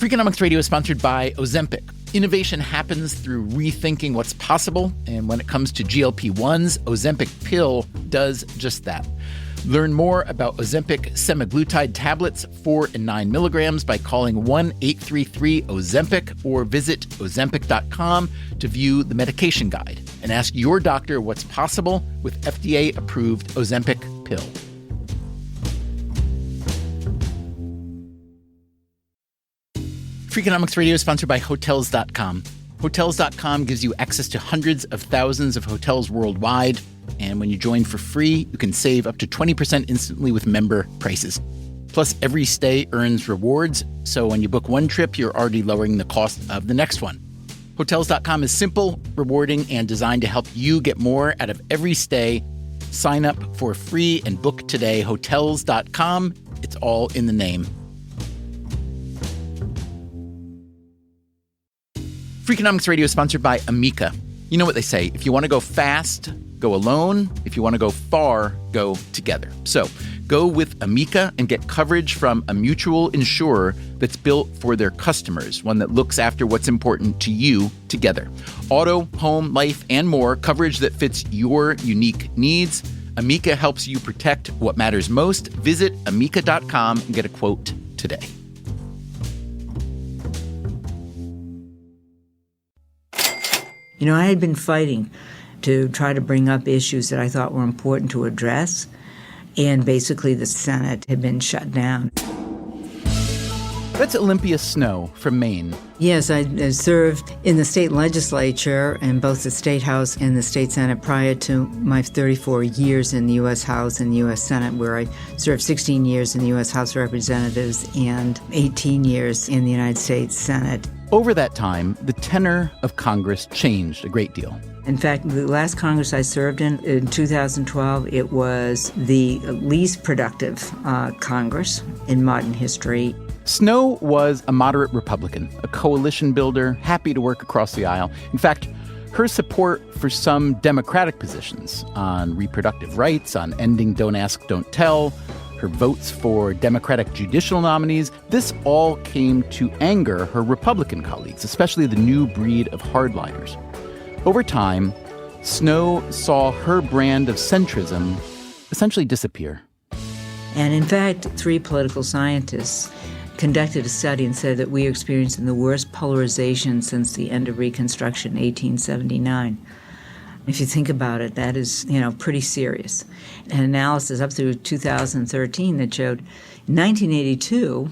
Freakonomics Radio is sponsored by Ozempic. Innovation happens through rethinking what's possible, and when it comes to GLP-1s, Ozempic pill does just that. Learn more about Ozempic semaglutide tablets, 4 and 9 milligrams, by calling 1-833-OZEMPIC or visit Ozempic.com to view the medication guide and ask your doctor what's possible with FDA-approved Ozempic pill. Freakonomics Radio is sponsored by Hotels.com. Hotels.com gives you access to hundreds of thousands of hotels worldwide, and when you join for free, you can save up to 20% instantly with member prices. Plus, every stay earns rewards, so when you book one trip, you're already lowering the cost of the next one. Hotels.com is simple, rewarding, and designed to help you get more out of every stay. Sign up for free and book today. Hotels.com. It's all in the name. Freakonomics Radio is sponsored by Amica. You know what they say, if you want to go fast, go alone. If you want to go far, go together. So go with Amica and get coverage from a mutual insurer that's built for their customers, one that looks after what's important to you together. Auto, home, life, and more, coverage that fits your unique needs. Amica helps you protect what matters most. Visit Amica.com and get a quote today. You know, I had been fighting to try to bring up issues that I thought were important to address, and basically the Senate had been shut down. That's Olympia Snow from Maine. Yes, I served in the state legislature in both the State House and the State Senate prior to my 34 years in the U.S. House and the U.S. Senate, where I served 16 years in the U.S. House of Representatives and 18 years in the United States Senate. Over that time, the tenor of Congress changed a great deal. In fact, the last Congress I served in 2012, it was the least productive Congress in modern history. Snow was a moderate Republican, a coalition builder, happy to work across the aisle. In fact, her support for some Democratic positions on reproductive rights, on ending Don't Ask, Don't Tell, her votes for Democratic judicial nominees, this all came to anger her Republican colleagues, especially the new breed of hardliners. Over time, Snow saw her brand of centrism essentially disappear. And in fact, 3 political scientists conducted a study and said that we are experiencing the worst polarization since the end of Reconstruction, 1879. If you think about it, that is, pretty serious. An analysis up through 2013 that showed in 1982,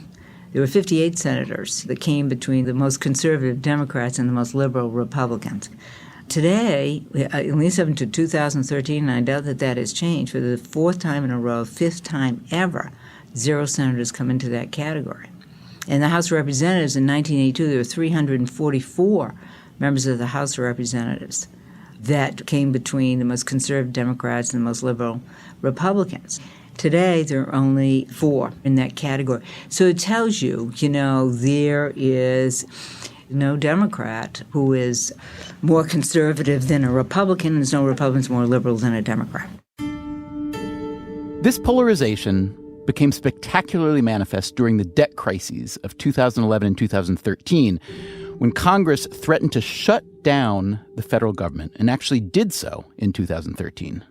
there were 58 senators that came between the most conservative Democrats and the most liberal Republicans. Today, at least up until 2013, and I doubt that has changed, for the 4th time in a row, 5th time ever, 0 senators come into that category. In the House of Representatives in 1982, there were 344 members of the House of Representatives that came between the most conservative Democrats and the most liberal Republicans. Today, there are only 4 in that category. So it tells you, there is no Democrat who is more conservative than a Republican, and there's no Republican more liberal than a Democrat. This polarization became spectacularly manifest during the debt crises of 2011 and 2013, when Congress threatened to shut down the federal government, and actually did so in 2013.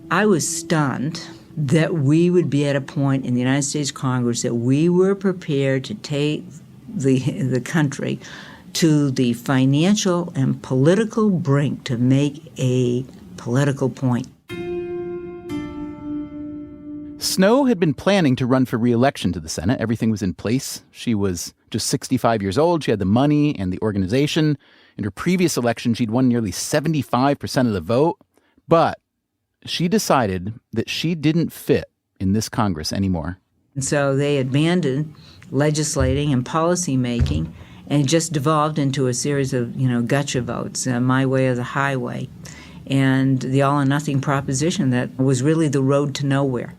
I was stunned that we would be at a point in the United States Congress that we were prepared to take the country to the financial and political brink to make a political point. Snow had been planning to run for re-election to the Senate. Everything was in place. She was just 65 years old. She had the money and the organization. In her previous election, she'd won nearly 75% of the vote. But she decided that she didn't fit in this Congress anymore. And so they abandoned legislating and policy making, and it just devolved into a series of, gotcha votes, my way or the highway, and the all-or-nothing proposition that was really the road to nowhere.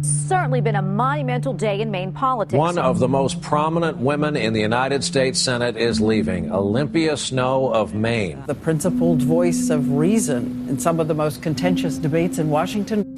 Certainly been a monumental day in Maine politics. One of the most prominent women in the United States Senate is leaving, Olympia Snow of Maine. The principled voice of reason in some of the most contentious debates in Washington.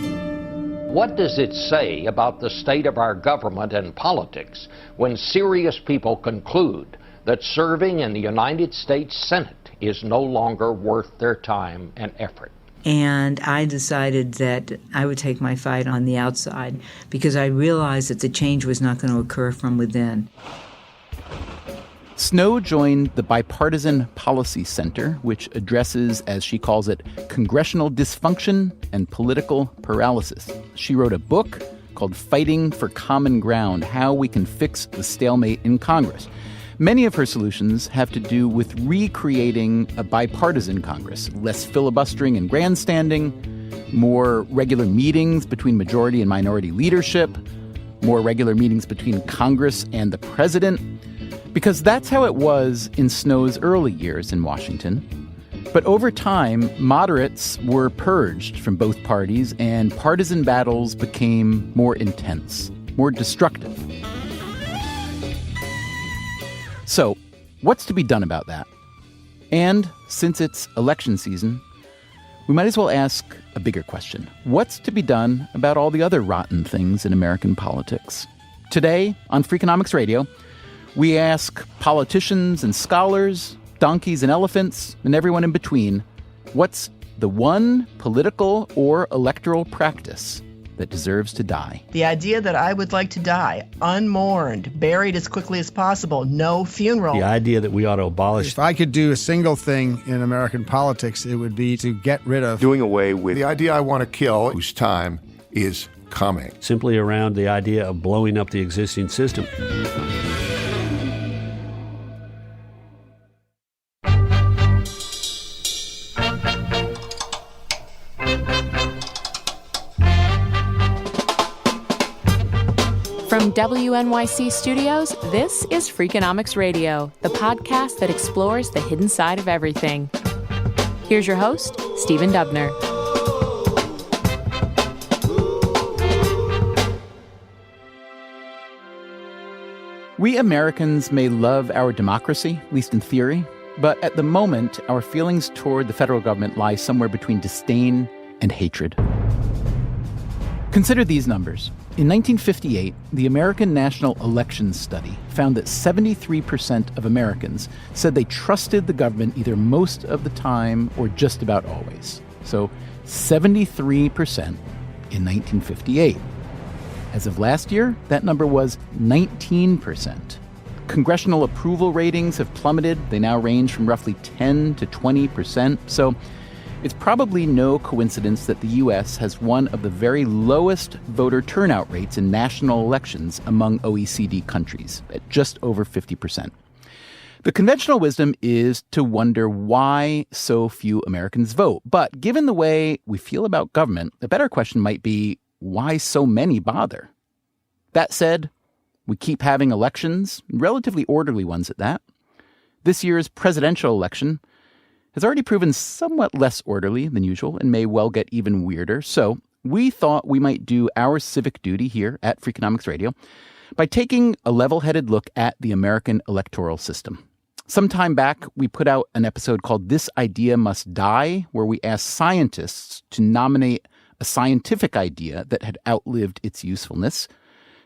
What does it say about the state of our government and politics when serious people conclude that serving in the United States Senate is no longer worth their time and effort? And I decided that I would take my fight on the outside because I realized that the change was not going to occur from within. Snow joined the Bipartisan Policy Center, which addresses, as she calls it, congressional dysfunction and political paralysis. She wrote a book called Fighting for Common Ground: How We Can Fix the Stalemate in Congress. Many of her solutions have to do with recreating a bipartisan Congress, less filibustering and grandstanding, more regular meetings between majority and minority leadership, more regular meetings between Congress and the president, because that's how it was in Snow's early years in Washington. But over time, moderates were purged from both parties, and partisan battles became more intense, more destructive. So, what's to be done about that? And since it's election season, we might as well ask a bigger question. What's to be done about all the other rotten things in American politics? Today, on Freakonomics Radio, we ask politicians and scholars, donkeys and elephants, and everyone in between, what's the one political or electoral practice that deserves to die? The idea that I would like to die, unmourned, buried as quickly as possible, no funeral. The idea that we ought to abolish. If I could do a single thing in American politics, it would be to get rid of doing away with the idea I want to kill, whose time is coming. Simply around the idea of blowing up the existing system. From WNYC Studios, this is Freakonomics Radio, the podcast that explores the hidden side of everything. Here's your host, Stephen Dubner. We Americans may love our democracy, at least in theory, but at the moment, our feelings toward the federal government lie somewhere between disdain and hatred. Consider these numbers. In 1958, the American National Elections Study found that 73% of Americans said they trusted the government either most of the time or just about always. So 73% in 1958. As of last year, that number was 19%. Congressional approval ratings have plummeted. They now range from roughly 10 to 20%. So it's probably no coincidence that the U.S. has one of the very lowest voter turnout rates in national elections among OECD countries, at just over 50%. The conventional wisdom is to wonder why so few Americans vote. But given the way we feel about government, a better question might be, why so many bother? That said, we keep having elections, relatively orderly ones at that. This year's presidential election has already proven somewhat less orderly than usual and may well get even weirder. So we thought we might do our civic duty here at Freakonomics Radio by taking a level-headed look at the American electoral system. Some time back, we put out an episode called This Idea Must Die, where we asked scientists to nominate a scientific idea that had outlived its usefulness.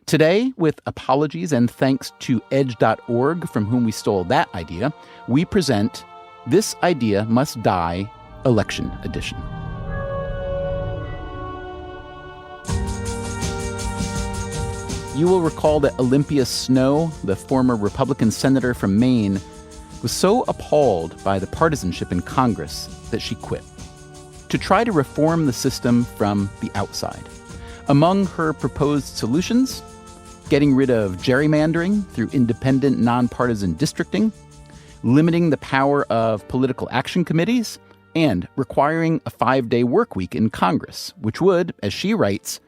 Today, with apologies and thanks to edge.org, from whom we stole that idea, we present This Idea Must Die, Election Edition. You will recall that Olympia Snow, the former Republican senator from Maine, was so appalled by the partisanship in Congress that she quit to try to reform the system from the outside. Among her proposed solutions, getting rid of gerrymandering through independent, nonpartisan districting, limiting the power of political action committees, and requiring a 5-day work week in Congress, which would, as she writes,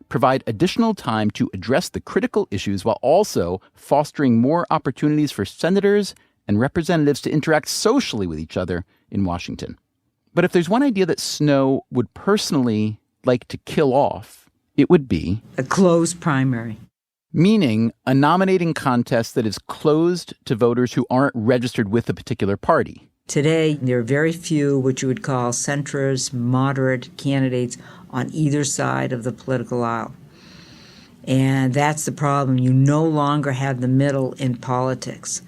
provide additional time to address the critical issues while also fostering more opportunities for senators and representatives to interact socially with each other in Washington. But if there's one idea that Snow would personally like to kill off, it would be a closed primary. Meaning a nominating contest that is closed to voters who aren't registered with a particular party. Today, there are very few what you would call centrist, moderate candidates on either side of the political aisle. And that's the problem. You no longer have the middle in politics.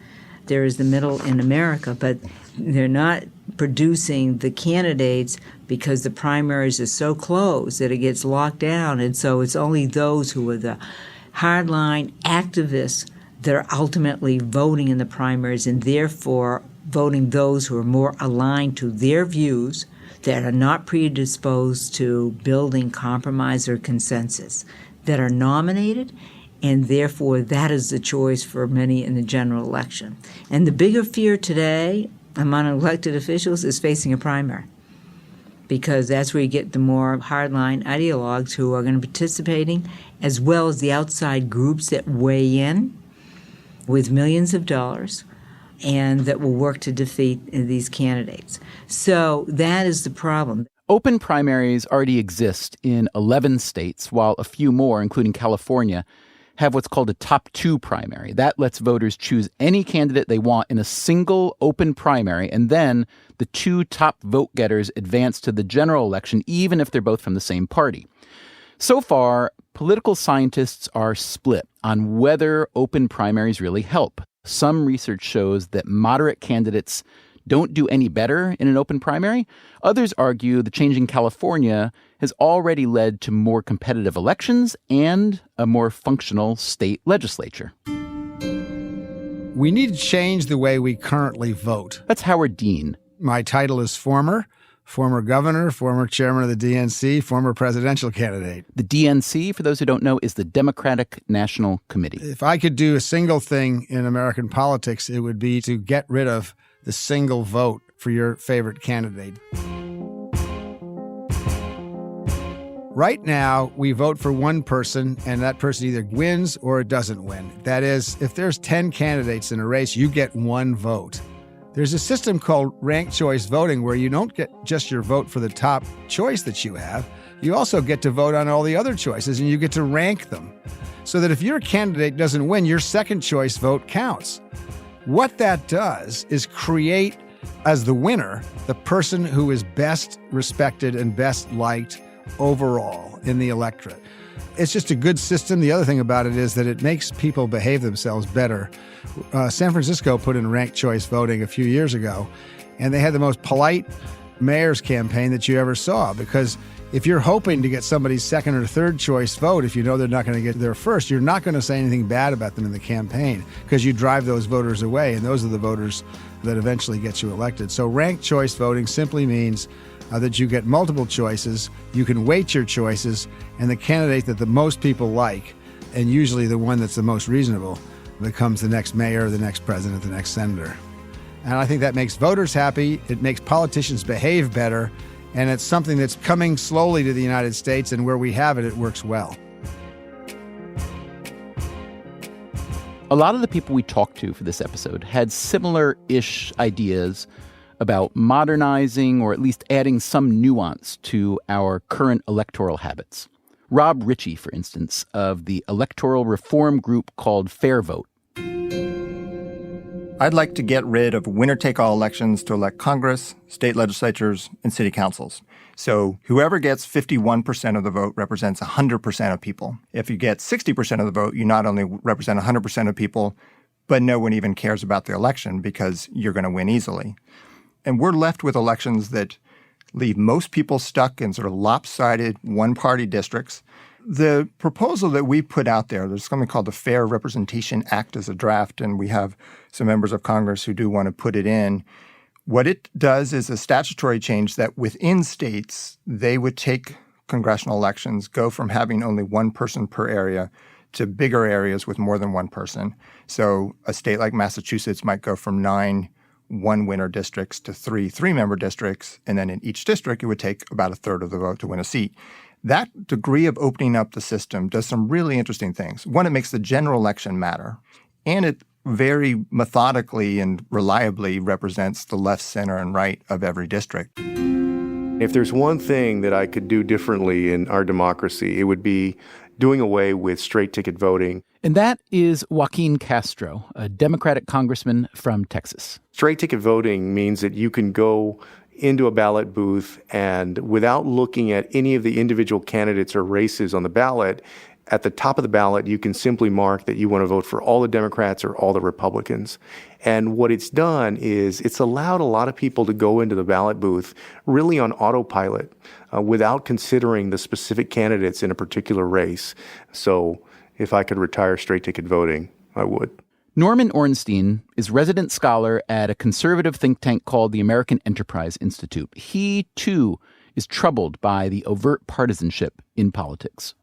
There is the middle in America, but they're not producing the candidates because the primaries are so close that it gets locked down. And so it's only those who are the hardline activists that are ultimately voting in the primaries and therefore voting those who are more aligned to their views, that are not predisposed to building compromise or consensus, that are nominated, and therefore that is the choice for many in the general election. And the bigger fear today among elected officials is facing a primary, because that's where you get the more hardline ideologues who are going to be participating, as well as the outside groups that weigh in with millions of dollars and that will work to defeat these candidates. So that is the problem. Open primaries already exist in 11 states, while a few more, including California, have what's called a top two primary. That lets voters choose any candidate they want in a single open primary, and then the two top vote getters advance to the general election, even if they're both from the same party. So far, political scientists are split on whether open primaries really help. Some research shows that moderate candidates don't do any better in an open primary. Others argue the change in California has already led to more competitive elections and a more functional state legislature. We need to change the way we currently vote. That's Howard Dean. My title is former governor, former chairman of the DNC, former presidential candidate. The DNC, for those who don't know, is the Democratic National Committee. If I could do a single thing in American politics, it would be to get rid of the single vote for your favorite candidate. Right now, we vote for one person, and that person either wins or it doesn't win. That is, if there's 10 candidates in a race, you get one vote. There's a system called ranked choice voting where you don't get just your vote for the top choice that you have. You also get to vote on all the other choices, and you get to rank them. So that if your candidate doesn't win, your second choice vote counts. What that does is create, as the winner, the person who is best respected and best liked overall in the electorate. It's just a good system. The other thing about it is that it makes people behave themselves better. San Francisco put in ranked choice voting a few years ago, and they had the most polite mayor's campaign that you ever saw, because if you're hoping to get somebody's second or third choice vote, if you know they're not going to get their first, you're not going to say anything bad about them in the campaign, because you drive those voters away, and those are the voters that eventually get you elected. So ranked choice voting simply means that you get multiple choices, you can weight your choices, and the candidate that the most people like, and usually the one that's the most reasonable, becomes the next mayor, the next president, the next senator. And I think that makes voters happy, it makes politicians behave better, and it's something that's coming slowly to the United States, and where we have it, it works well. A lot of the people we talked to for this episode had similar-ish ideas about modernizing or at least adding some nuance to our current electoral habits. Rob Ritchie, for instance, of the electoral reform group called Fair Vote. I'd like to get rid of winner-take-all elections to elect Congress, state legislatures, and city councils. So whoever gets 51% of the vote represents 100% of people. If you get 60% of the vote, you not only represent 100% of people, but no one even cares about the election because you're going to win easily. And we're left with elections that leave most people stuck in sort of lopsided one-party districts. The proposal that we put out there's something called the Fair Representation Act as a draft, and we have some members of Congress who do want to put it in. What it does is a statutory change that within states, they would take congressional elections, go from having only one person per area to bigger areas with more than one person. So a state like Massachusetts might go from 9 one-winner districts to 3 three-member districts, and then in each district, it would take about a third of the vote to win a seat. That degree of opening up the system does some really interesting things. One, it makes the general election matter, and it very methodically and reliably represents the left, center, and right of every district. If there's one thing that I could do differently in our democracy, it would be doing away with straight ticket voting. And that is Joaquin Castro, a Democratic congressman from Texas. Straight ticket voting means that you can go into a ballot booth and without looking at any of the individual candidates or races on the ballot, at the top of the ballot, you can simply mark that you want to vote for all the Democrats or all the Republicans. And what it's done is it's allowed a lot of people to go into the ballot booth really on autopilot without considering the specific candidates in a particular race. So if I could retire straight ticket voting, I would. Norman Ornstein is resident scholar at a conservative think tank called the American Enterprise Institute. He, too, is troubled by the overt partisanship in politics.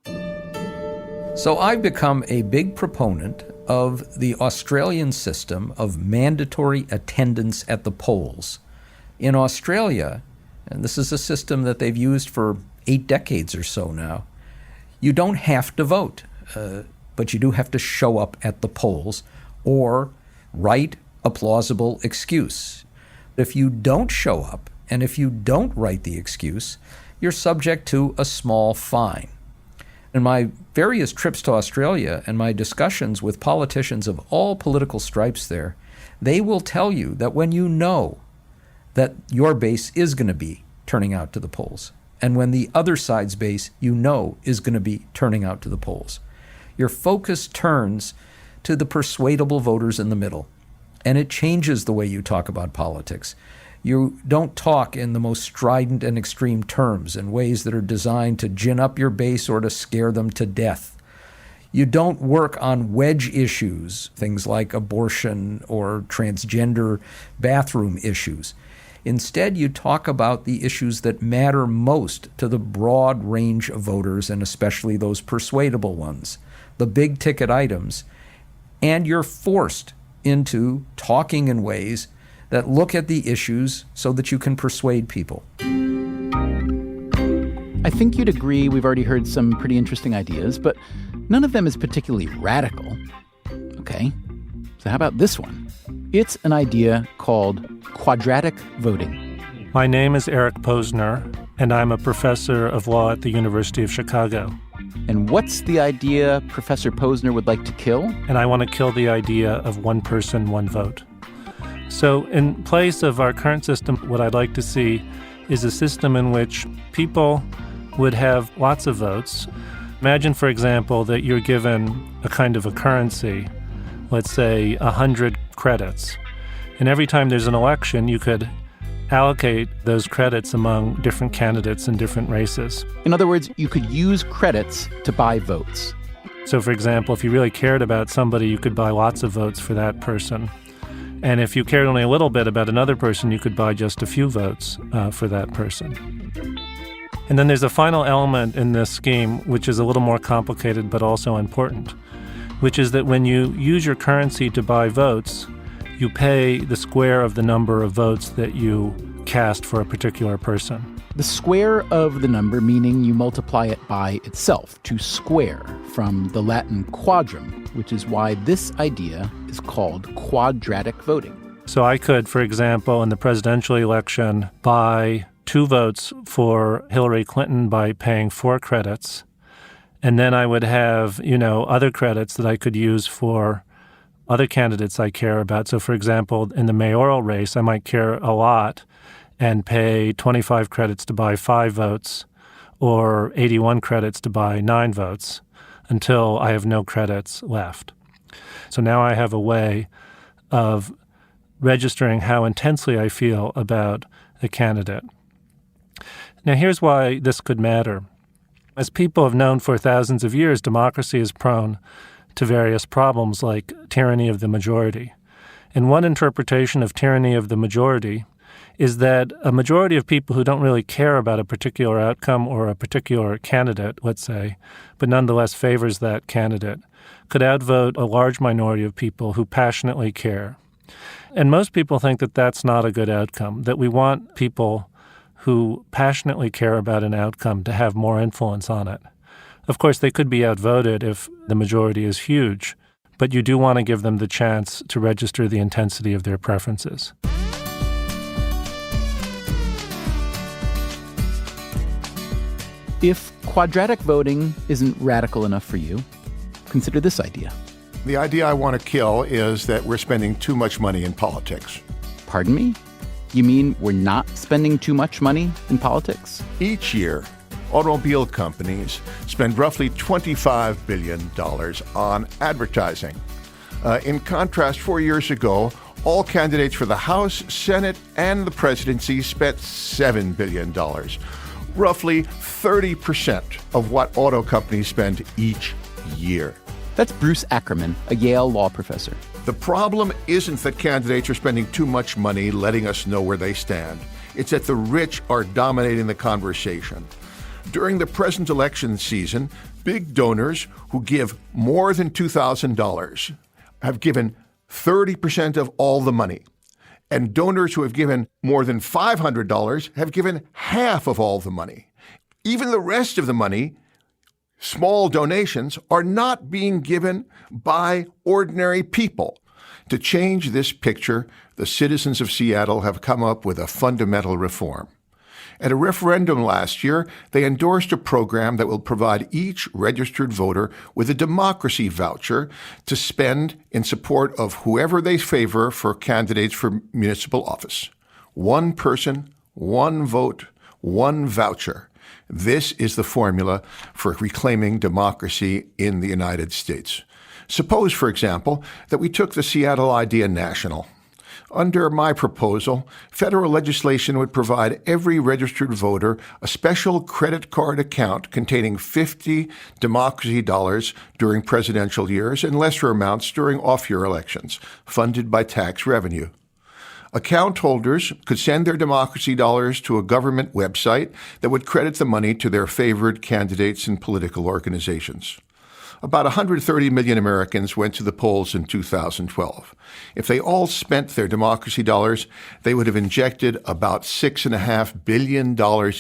So I've become a big proponent of the Australian system of mandatory attendance at the polls. In Australia, and this is a system that they've used for 8 decades or so now, you don't have to vote, but you do have to show up at the polls or write a plausible excuse. If you don't show up, and if you don't write the excuse, you're subject to a small fine. In my various trips to Australia and my discussions with politicians of all political stripes there, they will tell you that when you know that your base is going to be turning out to the polls, and when the other side's base you know is going to be turning out to the polls, your focus turns to the persuadable voters in the middle, and it changes the way you talk about politics. You don't talk in the most strident and extreme terms in ways that are designed to gin up your base or to scare them to death. You don't work on wedge issues, things like abortion or transgender bathroom issues. Instead, you talk about the issues that matter most to the broad range of voters, and especially those persuadable ones, the big ticket items, and you're forced into talking in ways that look at the issues so that you can persuade people. I think you'd agree we've already heard some pretty interesting ideas, but none of them is particularly radical. Okay, so how about this one? It's an idea called quadratic voting. My name is Eric Posner, and I'm a professor of law at the University of Chicago. And what's the idea Professor Posner would like to kill? And I want to kill the idea of one person, one vote. So in place of our current system, what I'd like to see is a system in which people would have lots of votes. Imagine, for example, that you're given a kind of a currency, let's say 100 credits. And every time there's an election, you could allocate those credits among different candidates in different races. In other words, you could use credits to buy votes. So, for example, if you really cared about somebody, you could buy lots of votes for that person. And if you cared only a little bit about another person, you could buy just a few votes for that person. And then there's a final element in this scheme, which is a little more complicated but also important, which is that when you use your currency to buy votes, you pay the square of the number of votes that you cast for a particular person. The square of the number meaning you multiply it by itself, to square, from the Latin quadrum, which is why this idea is called quadratic voting. So I could, for example, in the presidential election, buy 2 votes for Hillary Clinton by paying 4 credits. And then I would have, other credits that I could use for other candidates I care about. So, for example, in the mayoral race, I might care a lot and pay 25 credits to buy 5 votes or 81 credits to buy 9 votes until I have no credits left. So now I have a way of registering how intensely I feel about a candidate. Now, here's why this could matter. As people have known for thousands of years, democracy is prone to various problems like tyranny of the majority. And one interpretation of tyranny of the majority is that a majority of people who don't really care about a particular outcome or a particular candidate, let's say, but nonetheless favors that candidate, could outvote a large minority of people who passionately care. And most people think that that's not a good outcome, that we want people who passionately care about an outcome to have more influence on it. Of course, they could be outvoted if the majority is huge, but you do want to give them the chance to register the intensity of their preferences. If quadratic voting isn't radical enough for you, consider this idea. The idea I want to kill is that we're spending too much money in politics. Pardon me? You mean we're not spending too much money in politics? Each year, automobile companies spend roughly $25 billion on advertising. In contrast, 4 years ago, all candidates for the House, Senate, and the presidency spent $7 billion, roughly 30% of what auto companies spend each year. That's Bruce Ackerman, a Yale law professor. The problem isn't that candidates are spending too much money letting us know where they stand. It's that the rich are dominating the conversation. During the present election season, big donors who give more than $2,000 have given 30% of all the money. And donors who have given more than $500 have given half of all the money. Even the rest of the money, small donations, are not being given by ordinary people. To change this picture, the citizens of Seattle have come up with a fundamental reform. At a referendum last year, they endorsed a program that will provide each registered voter with a democracy voucher to spend in support of whoever they favor for candidates for municipal office. One person, one vote, one voucher. This is the formula for reclaiming democracy in the United States. Suppose, for example, that we took the Seattle idea national. Under my proposal, federal legislation would provide every registered voter a special credit card account containing $50 democracy dollars during presidential years and lesser amounts during off-year elections, funded by tax revenue. Account holders could send their democracy dollars to a government website that would credit the money to their favored candidates and political organizations. About 130 million Americans went to the polls in 2012. If they all spent their democracy dollars, they would have injected about $6.5 billion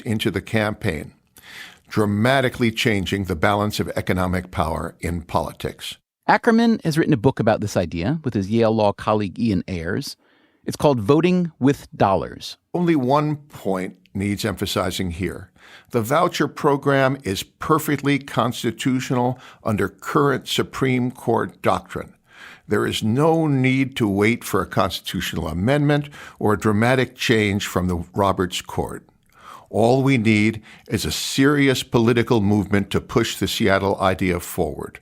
into the campaign, dramatically changing the balance of economic power in politics. Ackerman has written a book about this idea with his Yale law colleague Ian Ayers. It's called Voting with Dollars. Only one point needs emphasizing here. The voucher program is perfectly constitutional under current Supreme Court doctrine. There is no need to wait for a constitutional amendment or a dramatic change from the Roberts Court. All we need is a serious political movement to push the Seattle idea forward.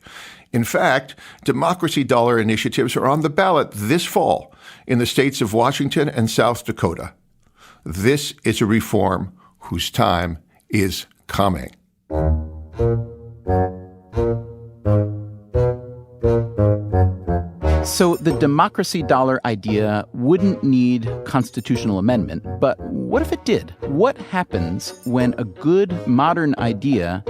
In fact, democracy dollar initiatives are on the ballot this fall in the states of Washington and South Dakota. This is a reform whose time is coming. So the democracy dollar idea wouldn't need constitutional amendment, but what if it did? What happens when a good modern idea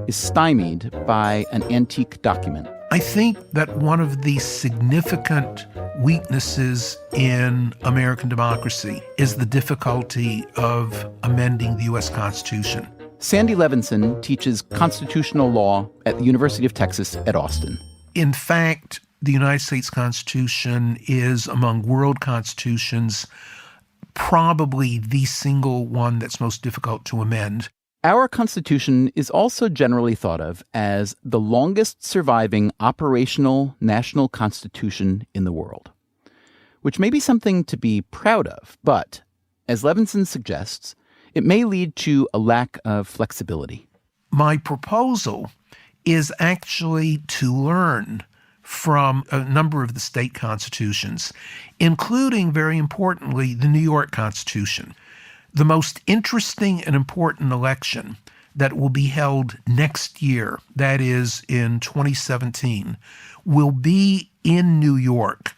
is stymied by an antique document? I think that one of the significant weaknesses in American democracy is the difficulty of amending the U.S. Constitution. Sandy Levinson teaches constitutional law at the University of Texas at Austin. In fact, the United States Constitution is, among world constitutions, probably the single one that's most difficult to amend. Our Constitution is also generally thought of as the longest surviving operational national constitution in the world, which may be something to be proud of, but, as Levinson suggests, it may lead to a lack of flexibility. My proposal is actually to learn from a number of the state constitutions, including, very importantly, the New York Constitution. The most interesting and important election that will be held next year, that is in 2017, will be in New York,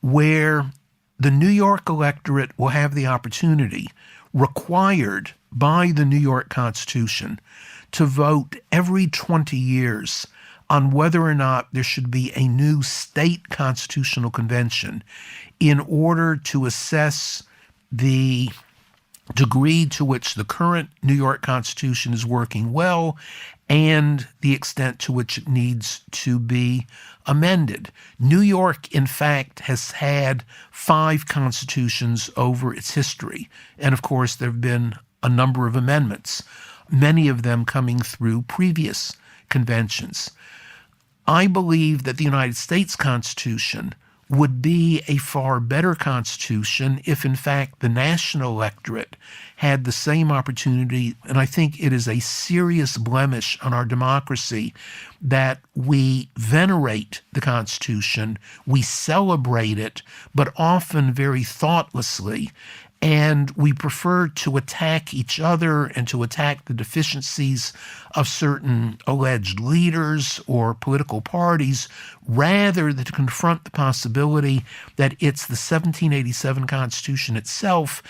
where the New York electorate will have the opportunity, required by the New York Constitution, to vote every 20 years on whether or not there should be a new state constitutional convention in order to assess the degree to which the current New York Constitution is working well and the extent to which it needs to be amended. New York, in fact, has had 5 constitutions over its history. And of course, there have been a number of amendments. many of them coming through previous conventions. I believe that the United States Constitution would be a far better constitution if, in fact, the national electorate had the same opportunity. And I think it is a serious blemish on our democracy that we venerate the Constitution, we celebrate it, but often very thoughtlessly. And we prefer to attack each other and to attack the deficiencies of certain alleged leaders or political parties rather than to confront the possibility that it's the 1787 Constitution itself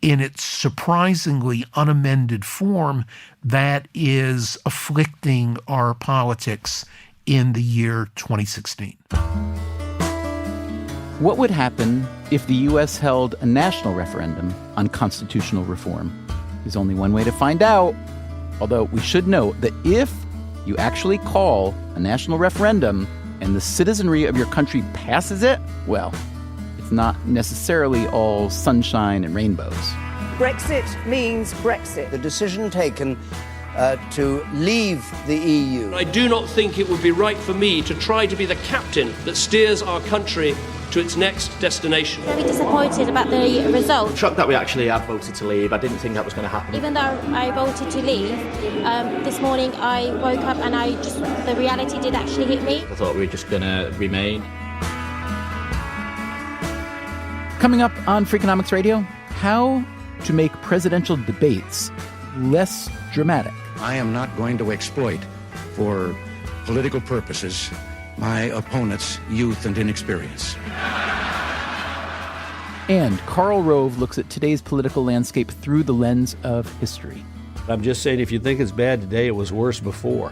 in its surprisingly unamended form that is afflicting our politics in the year 2016. What would happen if the U.S. held a national referendum on constitutional reform? There's only one way to find out, although we should note that if you actually call a national referendum and the citizenry of your country passes it, well, it's not necessarily all sunshine and rainbows. Brexit means Brexit. The decision taken to leave the EU. I do not think it would be right for me to try to be the captain that steers our country to its next destination. Very disappointed about the result. Shocked that we actually have voted to leave. I didn't think that was going to happen. Even though I voted to leave, this morning I woke up and the reality did actually hit me. I thought we were just going to remain. Coming up on Freakonomics Radio, how to make presidential debates less dramatic. I am not going to exploit, for political purposes, my opponent's youth and inexperience. And Karl Rove looks at today's political landscape through the lens of history. I'm just saying, if you think it's bad today, it was worse before.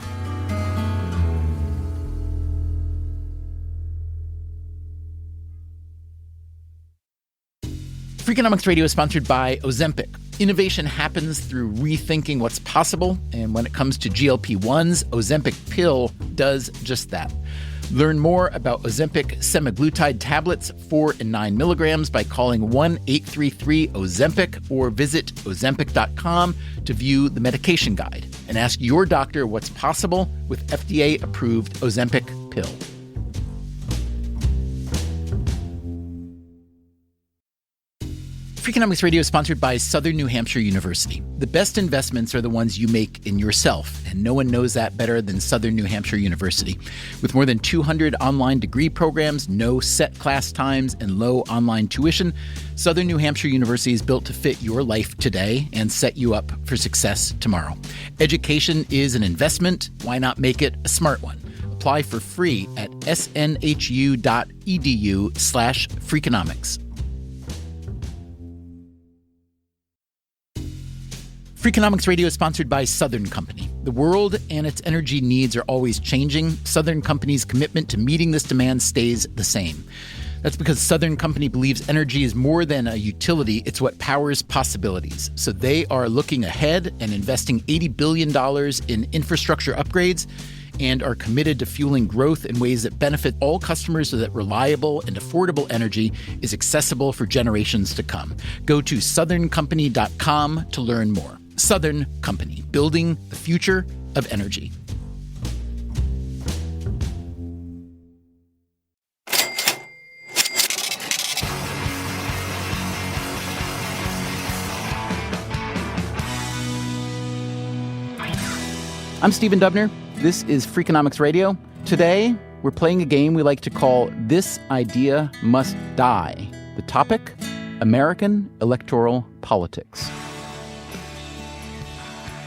Freakonomics Radio is sponsored by Ozempic. Innovation happens through rethinking what's possible, and when it comes to GLP-1s, Ozempic pill does just that. Learn more about Ozempic semaglutide tablets, 4 and 9 milligrams, by calling 1-833-OZEMPIC or visit Ozempic.com to view the medication guide and ask your doctor what's possible with FDA-approved Ozempic pill. Freakonomics Radio is sponsored by Southern New Hampshire University. The best investments are the ones you make in yourself, and no one knows that better than Southern New Hampshire University. With more than 200 online degree programs, no set class times, and low online tuition, Southern New Hampshire University is built to fit your life today and set you up for success tomorrow. Education is an investment. Why not make it a smart one? Apply for free at snhu.edu/Freakonomics. Freakonomics Radio is sponsored by Southern Company. The world and its energy needs are always changing. Southern Company's commitment to meeting this demand stays the same. That's because Southern Company believes energy is more than a utility, it's what powers possibilities. So they are looking ahead and investing $80 billion in infrastructure upgrades and are committed to fueling growth in ways that benefit all customers so that reliable and affordable energy is accessible for generations to come. Go to southerncompany.com to learn more. Southern Company, building the future of energy. I'm Stephen Dubner. This is Freakonomics Radio. Today, we're playing a game we like to call This Idea Must Die. The topic, American electoral politics.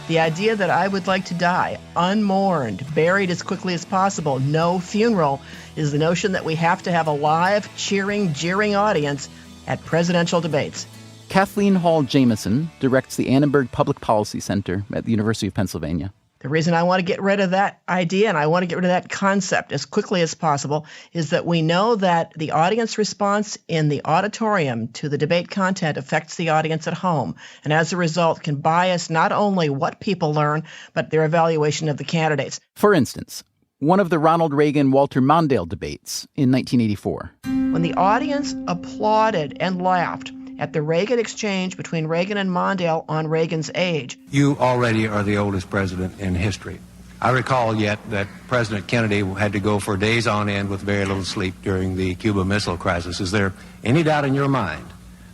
The idea that I would like to die, unmourned, buried as quickly as possible, no funeral, is the notion that we have to have a live, cheering, jeering audience at presidential debates. Kathleen Hall Jamieson directs the Annenberg Public Policy Center at the University of Pennsylvania. The reason I want to get rid of that idea and I want to get rid of that concept as quickly as possible is that we know that the audience response in the auditorium to the debate content affects the audience at home, and as a result can bias not only what people learn, but their evaluation of the candidates. For instance, one of the Ronald Reagan-Walter Mondale debates in 1984. When the audience applauded and laughed at the Reagan exchange between Reagan and Mondale on Reagan's age. You already are the oldest president in history. I recall yet that President Kennedy had to go for days on end with very little sleep during the Cuba Missile Crisis. Is there any doubt in your mind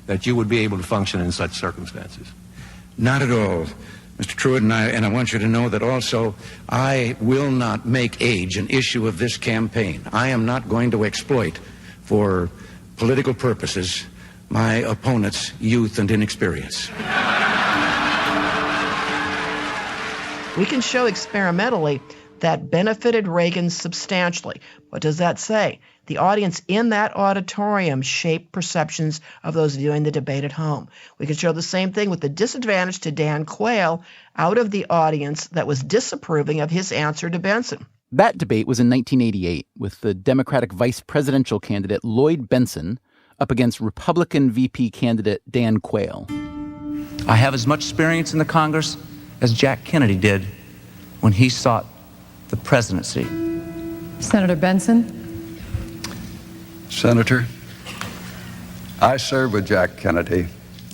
that you would be able to function in such circumstances? Not at all, Mr. Truitt, and I want you to know that also I will not make age an issue of this campaign. I am not going to exploit for political purposes my opponent's youth and inexperience. We can show experimentally that benefited Reagan substantially. What does that say? The audience in that auditorium shaped perceptions of those viewing the debate at home. We can show the same thing with the disadvantage to Dan Quayle out of the audience that was disapproving of his answer to Benson. That debate was in 1988 with the Democratic vice presidential candidate Lloyd Benson up against Republican VP candidate Dan Quayle. I have as much experience in the Congress as Jack Kennedy did when he sought the presidency. Senator Benson. Senator, I served with Jack Kennedy.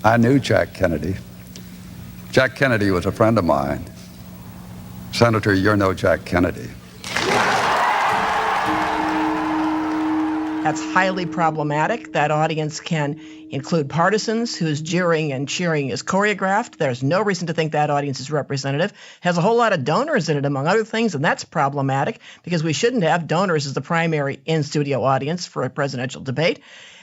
I knew Jack Kennedy. Jack Kennedy was a friend of mine. Senator, you're no Jack Kennedy. That's highly problematic. That audience can include partisans whose jeering and cheering is choreographed. There's no reason to think that audience is representative. Has a whole lot of donors in it, among other things, and that's problematic because we shouldn't have donors as the primary in-studio audience for a presidential debate.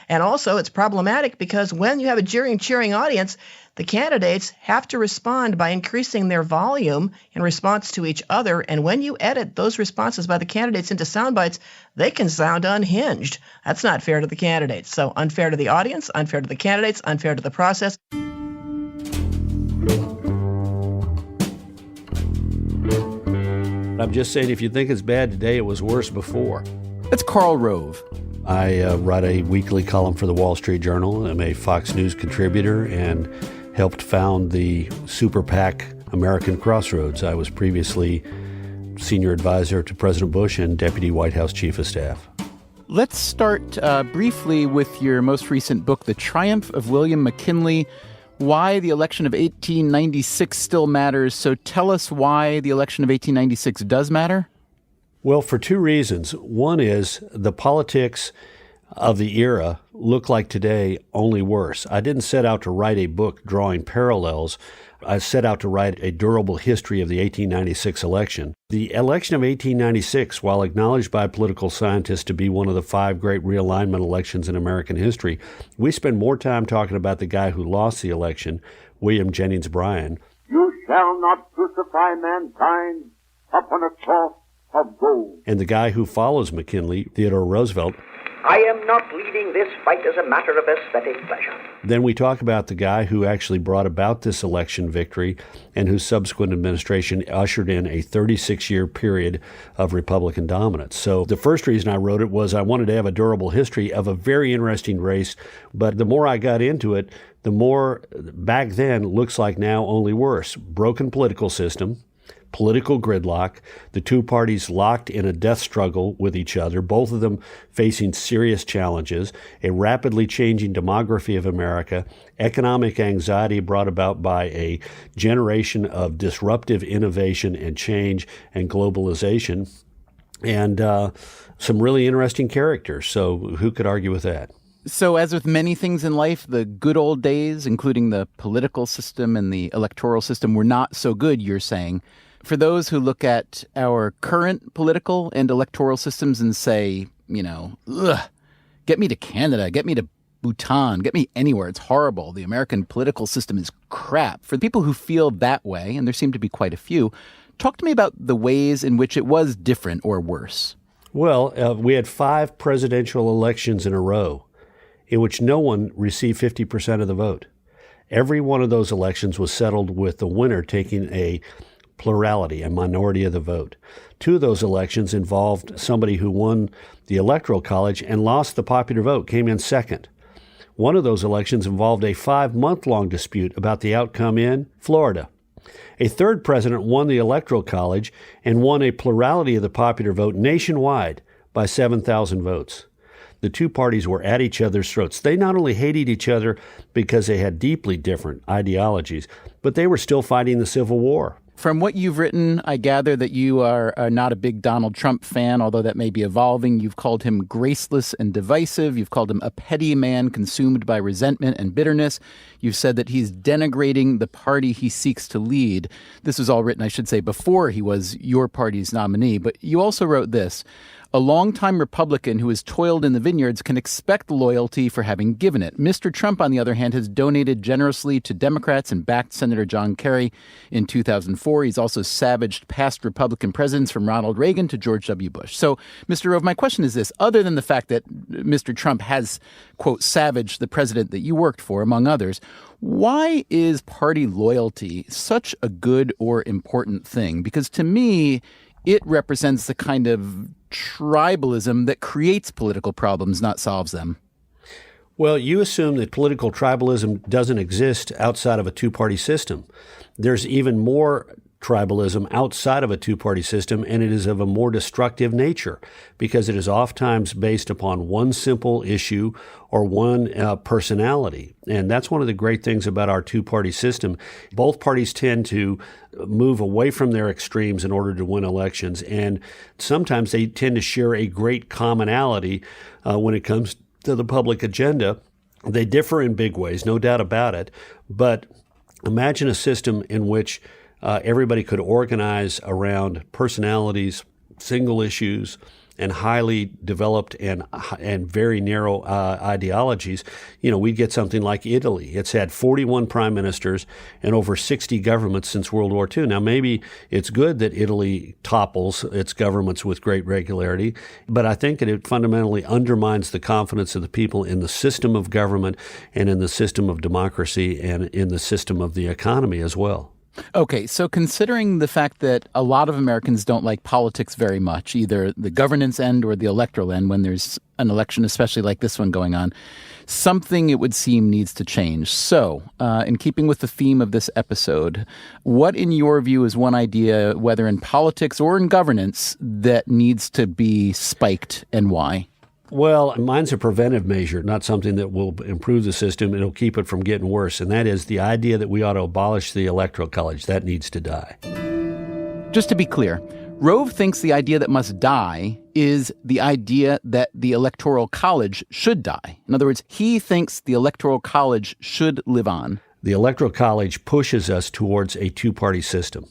And also, it's problematic because when you have a jeering, cheering audience, the candidates have to respond by increasing their volume in response to each other. And when you edit those responses by the candidates into sound bites, they can sound unhinged. That's not fair to the candidates. So unfair to the audience, unfair to the candidates, unfair to the process. I'm just saying, if you think it's bad today, it was worse before. That's Karl Rove. I write a weekly column for the Wall Street Journal. I'm a Fox News contributor and helped found the super PAC American Crossroads. I was previously senior advisor to President Bush and deputy White House chief of staff. Let's start briefly with your most recent book, The Triumph of William McKinley, Why the Election of 1896 Still Matters. So tell us why the election of 1896 does matter. Well, for two reasons. One is the politics of the era look like today, only worse. I didn't set out to write a book drawing parallels. I set out to write a durable history of the 1896 election. The election of 1896, while acknowledged by political scientists to be one of the 5 great realignment elections in American history, we spend more time talking about the guy who lost the election, William Jennings Bryan. You shall not crucify mankind upon a cross of gold. And the guy who follows McKinley, Theodore Roosevelt. I am not leading this fight as a matter of aesthetic pleasure. Then we talk about the guy who actually brought about this election victory and whose subsequent administration ushered in a 36-year period of Republican dominance. So the first reason I wrote it was I wanted to have a durable history of a very interesting race, but the more I got into it, the more back then looks like now only worse. Broken political system, political gridlock, the two parties locked in a death struggle with each other, both of them facing serious challenges, a rapidly changing demography of America, economic anxiety brought about by a generation of disruptive innovation and change and globalization, and some really interesting characters. So who could argue with that? So as with many things in life, the good old days, including the political system and the electoral system, were not so good, you're saying. For those who look at our current political and electoral systems and say, ugh, get me to Canada, get me to Bhutan, get me anywhere, it's horrible, the American political system is crap. For people who feel that way, and there seem to be quite a few, talk to me about the ways in which it was different or worse. Well, we had 5 presidential elections in a row in which no one received 50% of the vote. Every one of those elections was settled with the winner taking a plurality, a minority of the vote. 2 of those elections involved somebody who won the Electoral College and lost the popular vote, came in second. One of those elections involved a 5-month-long dispute about the outcome in Florida. A third president won the Electoral College and won a plurality of the popular vote nationwide by 7,000 votes. The two parties were at each other's throats. They not only hated each other because they had deeply different ideologies, but they were still fighting the Civil War. From what you've written, I gather that you are not a big Donald Trump fan, although that may be evolving. You've called him graceless and divisive. You've called him a petty man consumed by resentment and bitterness. You've said that he's denigrating the party he seeks to lead. This was all written, I should say, before he was your party's nominee. But you also wrote this: a longtime Republican who has toiled in the vineyards can expect loyalty for having given it. Mr. Trump, on the other hand, has donated generously to Democrats and backed Senator John Kerry in 2004. He's also savaged past Republican presidents from Ronald Reagan to George W. Bush. So, Mr. Rove, my question is this. Other than the fact that Mr. Trump has, quote, savaged the president that you worked for, among others, why is party loyalty such a good or important thing? Because to me, it represents the kind of tribalism that creates political problems, not solves them. Well, you assume that political tribalism doesn't exist outside of a two-party system. There's even more tribalism outside of a two-party system, and it is of a more destructive nature because it is oftentimes based upon one simple issue or one personality. And that's one of the great things about our two-party system. Both parties tend to move away from their extremes in order to win elections, and sometimes they tend to share a great commonality when it comes to the public agenda. They differ in big ways, no doubt about it, but imagine a system in which everybody could organize around personalities, single issues, and highly developed and very narrow ideologies. You know, we'd get something like Italy. It's had 41 prime ministers and over 60 governments since World War II. Now, maybe it's good that Italy topples its governments with great regularity, but I think that it fundamentally undermines the confidence of the people in the system of government and in the system of democracy and in the system of the economy as well. Okay, so considering the fact that a lot of Americans don't like politics very much, either the governance end or the electoral end, when there's an election, especially like this one going on, something, it would seem, needs to change. So, in keeping with the theme of this episode, what in your view is one idea, whether in politics or in governance, that needs to be spiked and why? Well, mine's a preventive measure, not something that will improve the system. It'll keep it from getting worse. And that is the idea that we ought to abolish the Electoral College. That needs to die. Just to be clear, Rove thinks the idea that must die is the idea that the Electoral College should die. In other words, he thinks the Electoral College should live on. The Electoral College pushes us towards a two-party system.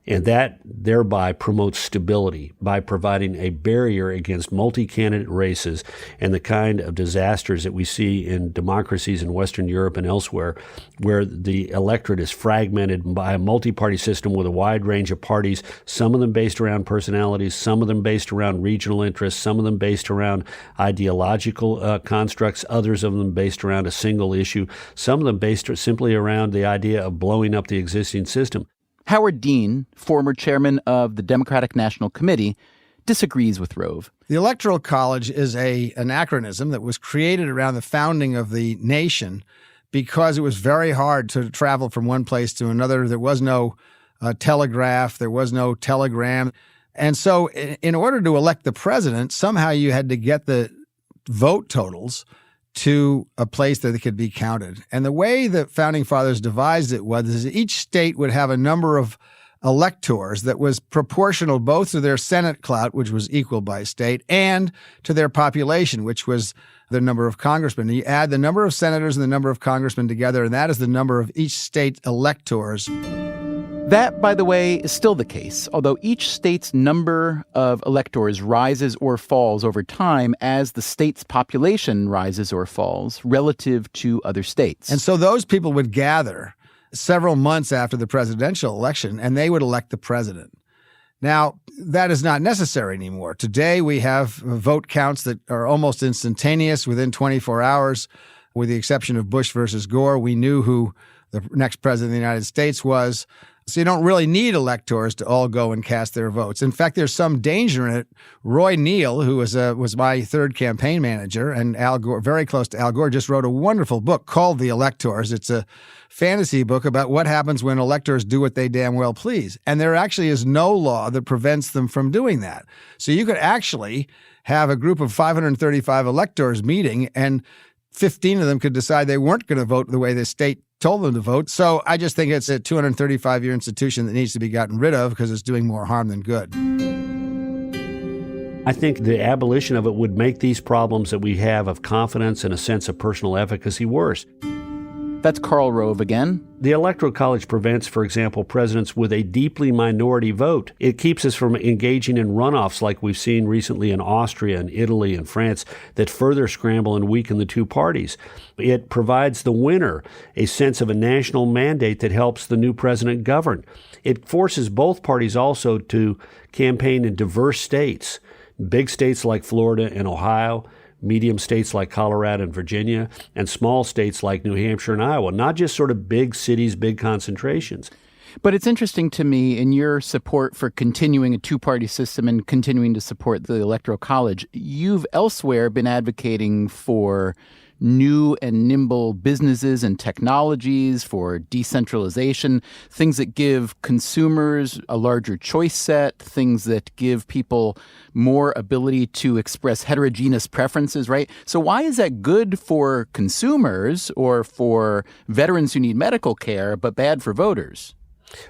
And that thereby promotes stability by providing a barrier against multi-candidate races and the kind of disasters that we see in democracies in Western Europe and elsewhere, where the electorate is fragmented by a multi-party system with a wide range of parties, some of them based around personalities, some of them based around regional interests, some of them based around ideological constructs, others of them based around a single issue, some of them based simply around the idea of blowing up the existing system. Howard Dean, former chairman of the Democratic National Committee, disagrees with Rove. The Electoral College is an anachronism that was created around the founding of the nation because it was very hard to travel from one place to another. There was no telegraph. There was no telegram. And so in order to elect the president, somehow you had to get the vote totals to a place that it could be counted. And the way the Founding Fathers devised it was each state would have a number of electors that was proportional both to their Senate clout, which was equal by state, and to their population, which was the number of congressmen. And you add the number of senators and the number of congressmen together, and that is the number of each state electors. That, by the way, is still the case, although each state's number of electors rises or falls over time as the state's population rises or falls relative to other states. And so those people would gather several months after the presidential election, and they would elect the president. Now, that is not necessary anymore. Today, we have vote counts that are almost instantaneous within 24 hours, with the exception of Bush versus Gore. We knew who the next president of the United States was. So you don't really need electors to all go and cast their votes. In fact, there's some danger in it. Roy Neal, who was my third campaign manager, and Al Gore, very close to Al Gore, just wrote a wonderful book called The Electors. It's a fantasy book about what happens when electors do what they damn well please. And there actually is no law that prevents them from doing that. So you could actually have a group of 535 electors meeting, and 15 of them could decide they weren't going to vote the way the state told them to vote. So I just think it's a 235-year institution that needs to be gotten rid of because it's doing more harm than good. I think the abolition of it would make these problems that we have of confidence and a sense of personal efficacy worse. That's Karl Rove again. The Electoral College prevents, for example, presidents with a deeply minority vote. It keeps us from engaging in runoffs like we've seen recently in Austria and Italy and France that further scramble and weaken the two parties. It provides the winner a sense of a national mandate that helps the new president govern. It forces both parties also to campaign in diverse states, big states like Florida and Ohio, medium states like Colorado and Virginia, and small states like New Hampshire and Iowa, not just sort of big cities, big concentrations. But it's interesting to me, in your support for continuing a two-party system and continuing to support the Electoral College, you've elsewhere been advocating for new and nimble businesses and technologies, for decentralization, things that give consumers a larger choice set, things that give people more ability to express heterogeneous preferences, right? So why is that good for consumers or for veterans who need medical care, but bad for voters?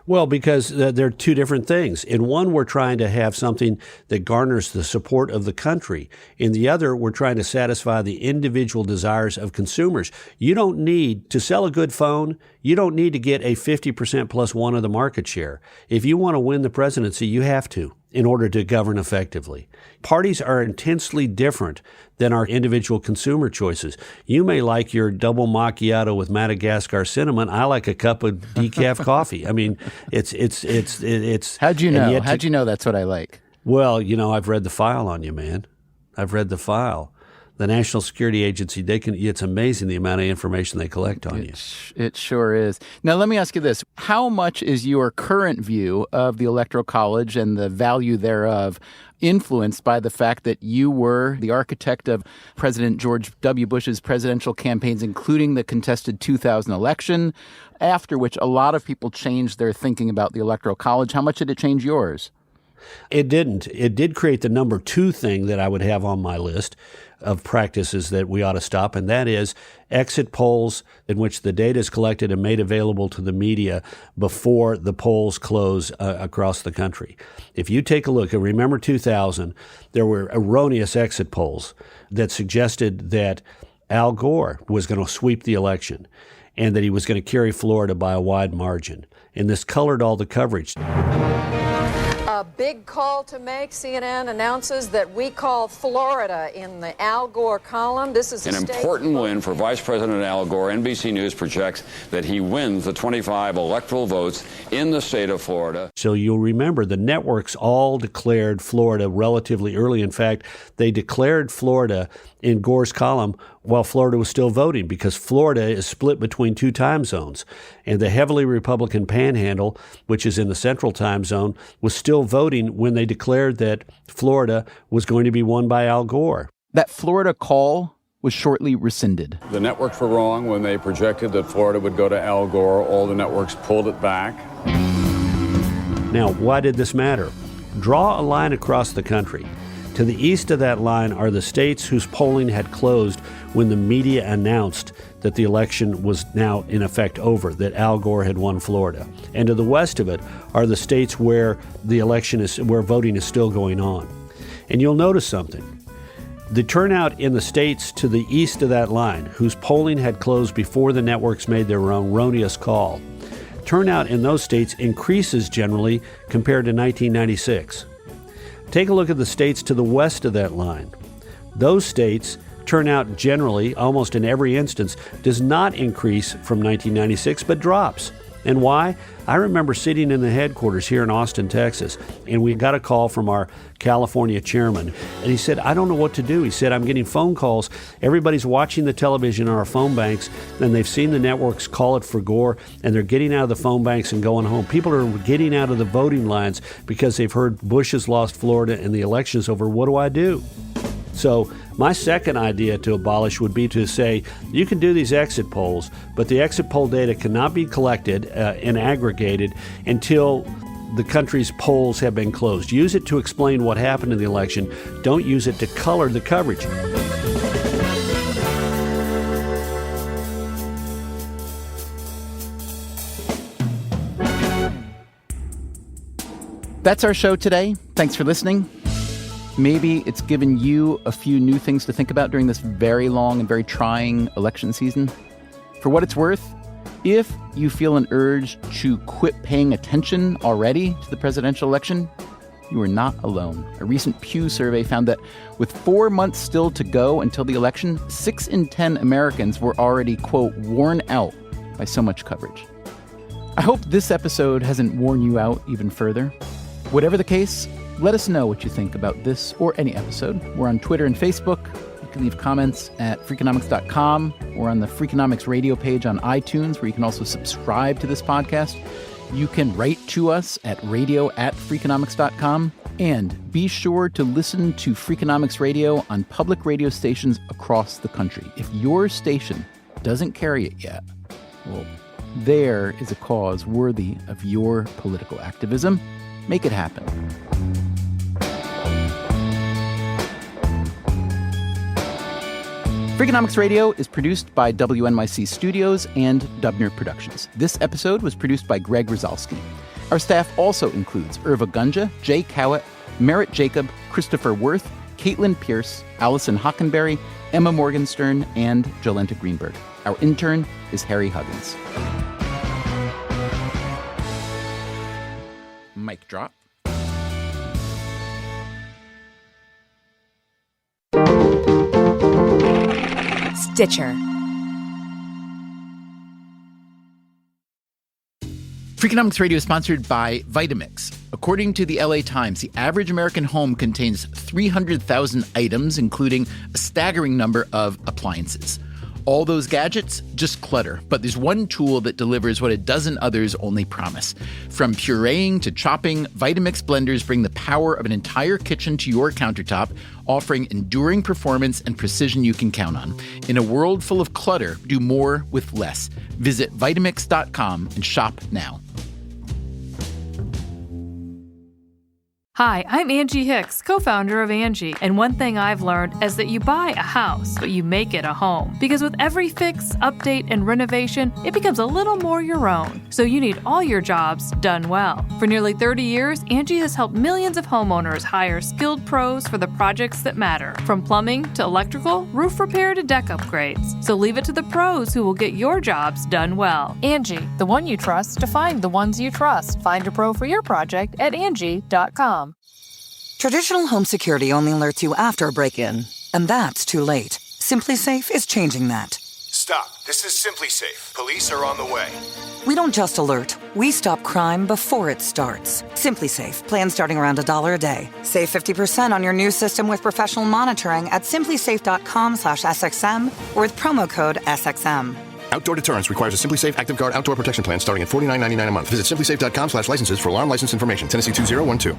Well, because they're two different things. In one, we're trying to have something that garners the support of the country. In the other, we're trying to satisfy the individual desires of consumers. You don't need to sell a good phone. You don't need to get a 50% plus one of the market share. If you want to win the presidency, you have to in order to govern effectively. Parties are intensely different than our individual consumer choices. You may like your double macchiato with Madagascar cinnamon. I like a cup of decaf coffee. I mean, it's. How'd you know? How'd you know that's what I like? Well, I've read the file on you, man. I've read the file. The National Security Agency, it's amazing the amount of information they collect on you. It sure is. Now, let me ask you this. How much is your current view of the Electoral College and the value thereof influenced by the fact that you were the architect of President George W. Bush's presidential campaigns, including the contested 2000 election, after which a lot of people changed their thinking about the Electoral College? How much did it change yours? It didn't. It did create the number 2 thing that I would have on my list of practices that we ought to stop, and that is exit polls in which the data is collected and made available to the media before the polls close across the country. If you take a look, and remember 2000, there were erroneous exit polls that suggested that Al Gore was going to sweep the election and that he was going to carry Florida by a wide margin. And this colored all the coverage. A big call to make. CNN announces that we call Florida in the Al Gore column. This is an important win for Vice President Al Gore. NBC News projects that he wins the 25 electoral votes in the state of Florida. So you'll remember the networks all declared Florida relatively early. In fact, they declared Florida in Gore's column while Florida was still voting, because Florida is split between 2 time zones. And the heavily Republican Panhandle, which is in the central time zone, was still voting when they declared that Florida was going to be won by Al Gore. That Florida call was shortly rescinded. The networks were wrong when they projected that Florida would go to Al Gore. All the networks pulled it back. Now, why did this matter? Draw a line across the country. To the east of that line are the states whose polling had closed when the media announced that the election was now in effect over, that Al Gore had won Florida. And to the west of it are the states where where voting is still going on. And you'll notice something. The turnout in the states to the east of that line, whose polling had closed before the networks made their erroneous call, turnout in those states increases generally compared to 1996. Take a look at the states to the west of that line. Those states, turnout generally, almost in every instance, does not increase from 1996, but drops. And why? I remember sitting in the headquarters here in Austin, Texas, and we got a call from our California chairman, and he said, I don't know what to do. He said, I'm getting phone calls. Everybody's watching the television on our phone banks, and they've seen the networks call it for Gore, and they're getting out of the phone banks and going home. People are getting out of the voting lines because they've heard Bush has lost Florida and the election is over. What do I do? So my second idea to abolish would be to say you can do these exit polls, but the exit poll data cannot be collected and aggregated until the country's polls have been closed. Use it to explain what happened in the election. Don't use it to color the coverage. That's our show today. Thanks for listening. Maybe it's given you a few new things to think about during this very long and very trying election season. For what it's worth, if you feel an urge to quit paying attention already to the presidential election, you are not alone. A recent Pew survey found that with 4 months still to go until the election, 6 in 10 Americans were already, quote, worn out by so much coverage. I hope this episode hasn't worn you out even further. Whatever the case, let us know what you think about this or any episode. We're on Twitter and Facebook. You can leave comments at Freakonomics.com or on the Freakonomics radio page on iTunes, where you can also subscribe to this podcast. You can write to us at radio@Freakonomics.com. And be sure to listen to Freakonomics Radio on public radio stations across the country. If your station doesn't carry it yet, well, there is a cause worthy of your political activism. Make it happen. Freakonomics Radio is produced by WNYC Studios and Dubner Productions. This episode was produced by Greg Rosalsky. Our staff also includes Irva Gunja, Jay Cowett, Merritt Jacob, Christopher Worth, Caitlin Pierce, Allison Hockenberry, Emma Morgenstern, and Jolenta Greenberg. Our intern is Harry Huggins. Mic drop. Stitcher. Freakonomics Radio is sponsored by Vitamix. According to the LA Times, the average American home contains 300,000 items, including a staggering number of appliances. All those gadgets, just clutter. But there's one tool that delivers what a dozen others only promise. From pureeing to chopping, Vitamix blenders bring the power of an entire kitchen to your countertop, offering enduring performance and precision you can count on. In a world full of clutter, do more with less. Visit Vitamix.com and shop now. Hi, I'm Angie Hicks, co-founder of Angie, and one thing I've learned is that you buy a house, but you make it a home. Because with every fix, update, and renovation, it becomes a little more your own. So you need all your jobs done well. For nearly 30 years, Angie has helped millions of homeowners hire skilled pros for the projects that matter. From plumbing to electrical, roof repair to deck upgrades. So leave it to the pros who will get your jobs done well. Angie, the one you trust to find the ones you trust. Find a pro for your project at Angie.com. Traditional home security only alerts you after a break-in, and that's too late. Simply Safe is changing that. Stop. This is Simply Safe. Police are on the way. We don't just alert, we stop crime before it starts. Simply Safe, plan starting around $1 a day. Save 50% on your new system with professional monitoring at simplysafe.com/SXM or with promo code SXM. Outdoor deterrence requires a Simply Safe Active Guard outdoor protection plan starting at $49.99 a month. Visit simplysafe.com/licenses for alarm license information. Tennessee 2012.